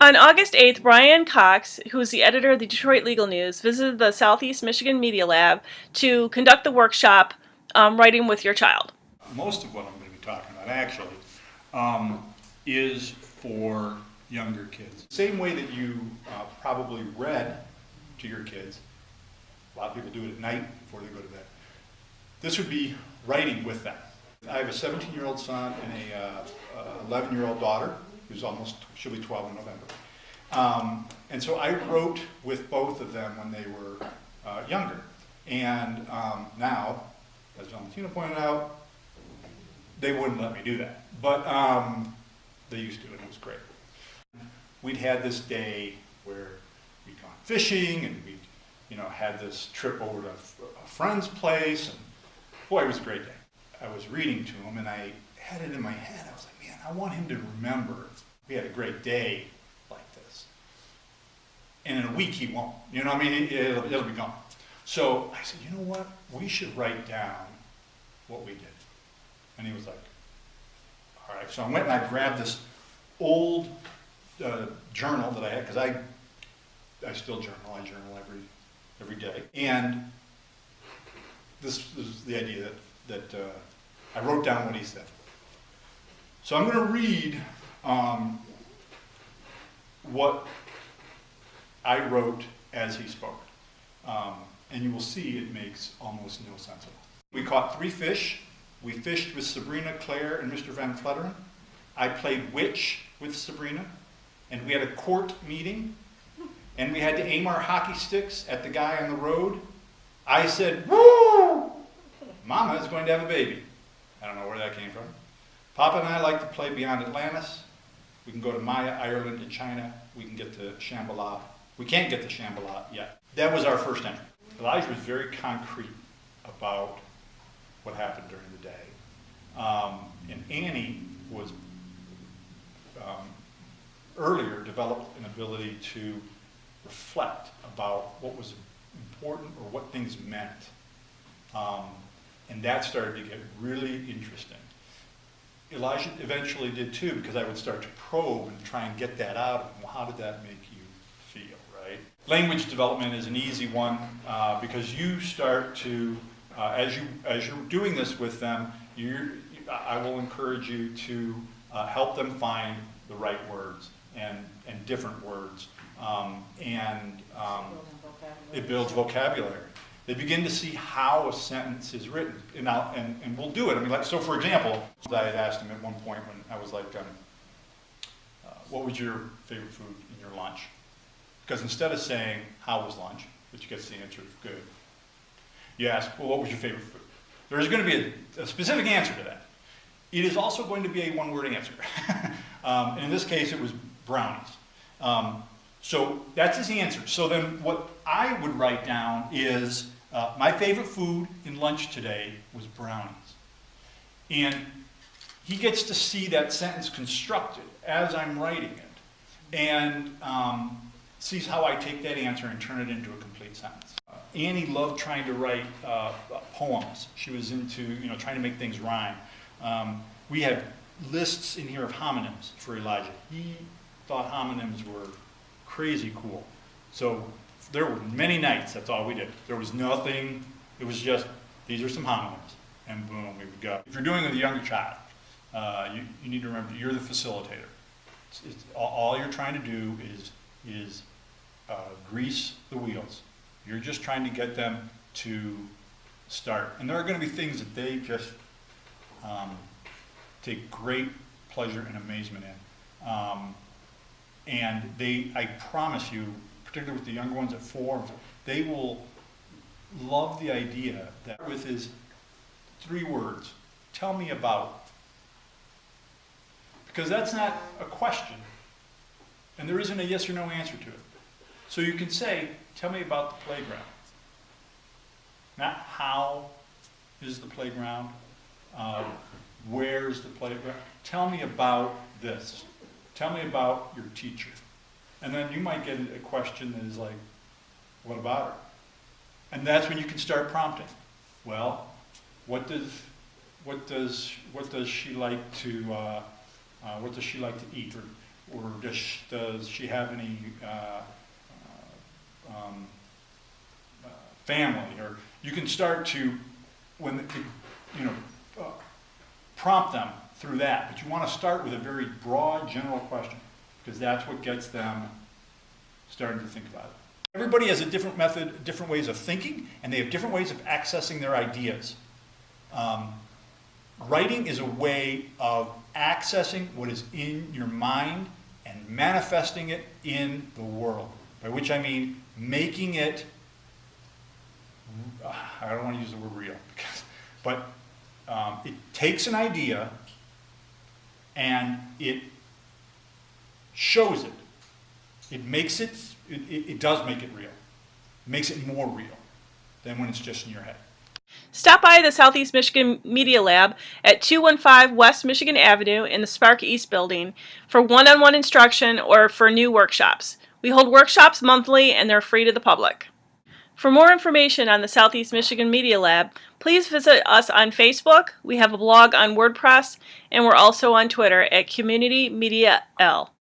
On August 8th, Brian Cox, who is the editor of the Detroit Legal News, visited the Southeast Michigan Media Lab to conduct the workshop, Writing with Your Child. Most of what I'm going to be talking about, actually, um, is for younger kids. Same way that you probably read to your kids. A lot of people do it at night before they go to bed. This would be writing with them. I have a 17-year-old son and a 11-year-old daughter, who's she'll be 12 in November. And so I wrote with both of them when they were younger. And now, as Valentina pointed out, they wouldn't let me do that. But they used to, and it was great. We'd had this day where we'd gone fishing, and we'd had this trip over to a friend's place, and boy, it was a great day. I was reading to him, and I had it in my head. I was like, man, I want him to remember we had a great day like this. And in a week, he won't. You know what I mean? It'll be gone. So I said, you know what? We should write down what we did. And he was like, all right. So I went and I grabbed this old journal that I had, because I still journal. I journal every day. And this was the idea that I wrote down what he said. So I'm going to read what I wrote as he spoke. And you will see it makes almost no sense at all. We caught 3 fish. We fished with Sabrina, Claire, and Mr. Van Fletteren. I played witch with Sabrina. And we had a court meeting. And we had to aim our hockey sticks at the guy on the road. I said, woo! Mama is going to have a baby. I don't know where that came from. Papa and I like to play beyond Atlantis. We can go to Maya, Ireland, and China. We can get to Shambhala. We can't get to Shambhala yet. That was our first entry. Elijah was very concrete about what happened during the day. And Annie was earlier developed an ability to reflect about what was important or what things meant. And that started to get really interesting. Elijah eventually did too, because I would start to probe and try and get that out of him. Well, how did that make you feel, right? Language development is an easy one because you start to, as you're doing this with them, I will encourage you to help them find the right words and different words. It builds vocabulary. They begin to see how a sentence is written, and we'll do it. I mean, so for example, I had asked him at one point when I was like, what was your favorite food in your lunch? Because instead of saying, how was lunch, which gets the answer of good, you ask, well, what was your favorite food? There's going to be a specific answer to that. It is also going to be a one-word answer. And in this case, it was brownies. So that's his answer. So then what I would write down is, my favorite food in lunch today was brownies. And he gets to see that sentence constructed as I'm writing it, and sees how I take that answer and turn it into a complete sentence. Annie loved trying to write poems. She was into trying to make things rhyme. We had lists in here of homonyms for Elijah. He thought homonyms were crazy cool. So there were many nights, that's all we did. There was nothing, it was just, these are some homonyms, and boom, we would go. If you're doing it with a younger child, you need to remember you're the facilitator. All you're trying to do is grease the wheels. You're just trying to get them to start. And there are going to be things that they just take great pleasure and amazement in. And I promise you, particularly with the younger ones at 4, they will love the idea that with his 3 words, tell me about. Because that's not a question, and there isn't a yes or no answer to it. So you can say, tell me about the playground. Not how is the playground, where's the playground. Tell me about this. Tell me about your teacher. And then you might get a question that is like, what about her? And that's when you can start prompting. Well, what does she like to eat? Or or does she have any family? Or you can start to, prompt them through that. But you want to start with a very broad, general question, because that's what gets them starting to think about it. Everybody has a different method, different ways of thinking, and they have different ways of accessing their ideas. Writing is a way of accessing what is in your mind and manifesting it in the world, by which I mean making it, I don't want to use the word real, but it takes an idea and it shows it. It makes it, it does make it real. It makes it more real than when it's just in your head. Stop by the Southeast Michigan Media Lab at 215 West Michigan Avenue in the Spark East building for one-on-one instruction or for new workshops. We hold workshops monthly and they're free to the public. For more information on the Southeast Michigan Media Lab, please visit us on Facebook. We have a blog on WordPress, and we're also on Twitter at Community Media L.